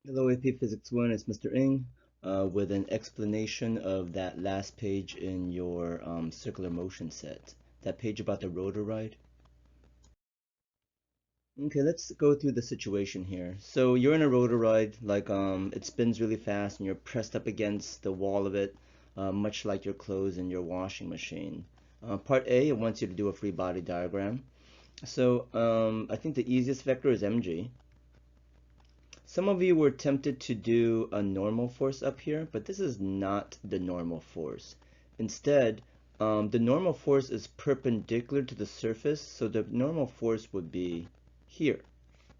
Hello, AP Physics 1, it's Mr. Ng with an explanation of that last page in your circular motion set. That page about the rotor ride. Okay, let's go through the situation here. So you're in a rotor ride, like it spins really fast and you're pressed up against the wall of it, much like your clothes in your washing machine. Part A, it wants you to do a free body diagram. So I think the easiest vector is mg. Some of you were tempted to do a normal force up here, but this is not the normal force. Instead, the normal force is perpendicular to the surface, so the normal force would be here,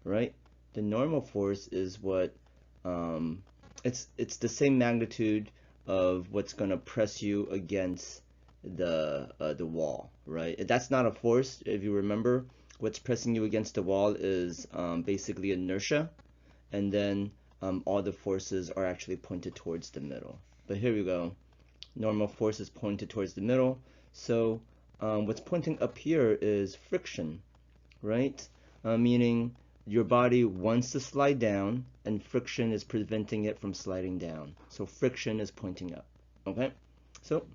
right? The normal force is what, it's the same magnitude of what's going to press you against the wall, right? That's not a force. If you remember, what's pressing you against the wall is basically inertia, and then all the forces are actually pointed towards the middle. But here we go. Normal force is pointed towards the middle. So what's pointing up here is friction, right? Meaning your body wants to slide down and friction is preventing it from sliding down. So friction is pointing up, okay? So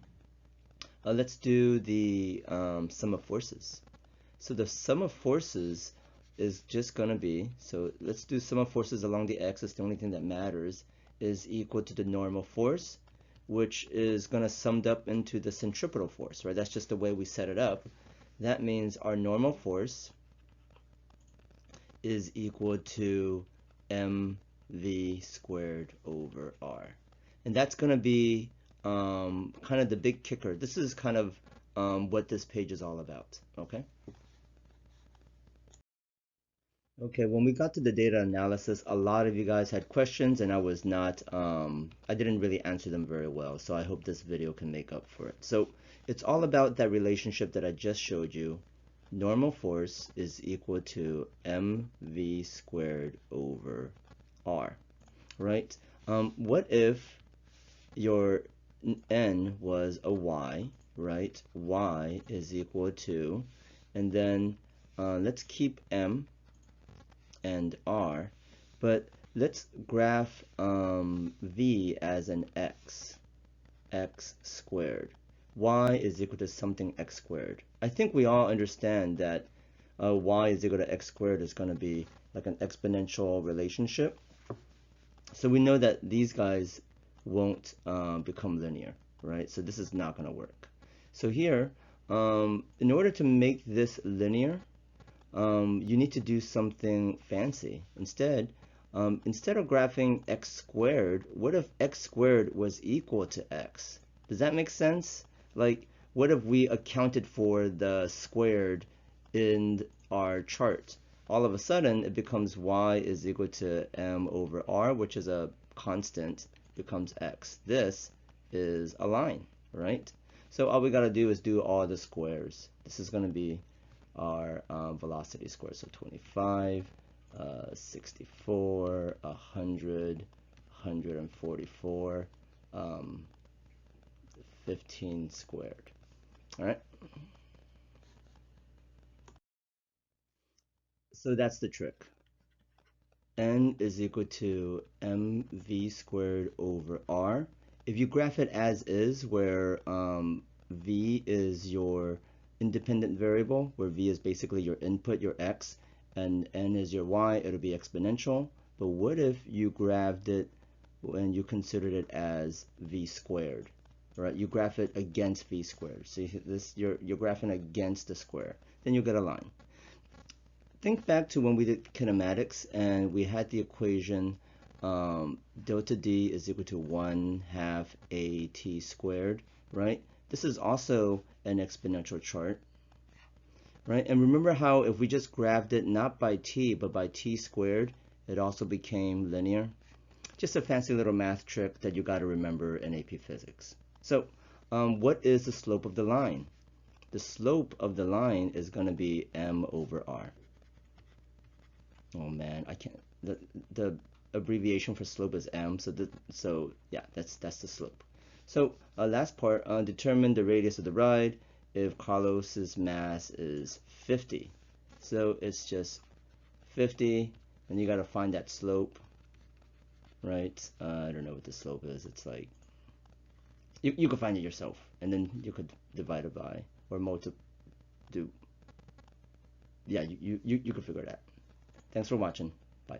let's do the sum of forces. So the sum of forces is just going to be, so let's do sum of forces along the axis, the only thing that matters, is equal to the normal force, which is going to summed up into the centripetal force, right? That's just the way we set it up. That means our normal force is equal to mv squared over r. And that's going to be kind of the big kicker. This is kind of what this page is all about, okay? Okay, when we got to the data analysis, a lot of you guys had questions and I was not, I didn't really answer them very well. So I hope this video can make up for it. So it's all about that relationship that I just showed you. Normal force is equal to mv squared over r, right? What if your n was a y, right? Y is equal to, and then let's keep m and r, but let's graph v as an x squared. Y is equal to something x squared. I think we all understand that y is equal to x squared is going to be like an exponential relationship. So we know that these guys won't become linear, right? So this is not going to work. So here, in order to make this linear, you need to do something fancy. Instead of graphing x squared, what if x squared was equal to x? Does that make sense? Like, what if we accounted for the squared in our chart? All of a sudden, it becomes y is equal to m over r, which is a constant, becomes x. This is a line, right? So all we got to do is do all the squares. This is going to be our velocity square. So 25, 64, 100, 144, 15 squared. All right. So that's the trick. N is equal to mv squared over r. If you graph it as is, where v is your independent variable, where v is basically your input, your x, and n is your y, it'll be exponential. But what if you graphed it and you considered it as v squared, right? You graph it against v squared. So you're graphing against the square. Then you get a line. Think back to when we did kinematics and we had the equation delta d is equal to 1/2 at squared, right? This is also an exponential chart, right? And remember how if we just graphed it not by t but by t squared, it also became linear? Just a fancy little math trick that you got to remember in AP Physics. So what is the slope of the line? The slope of the line is going to be m over r. Oh man, I can't. The abbreviation for slope is m. So yeah, that's the slope. So last part, determine the radius of the ride if Carlos's mass is 50. So it's just 50, and you got to find that slope. right? I don't know what the slope is. It's like you could find it yourself, and then you could divide it by or multiply. Do Yeah, you could figure it out. Thanks for watching. Bye.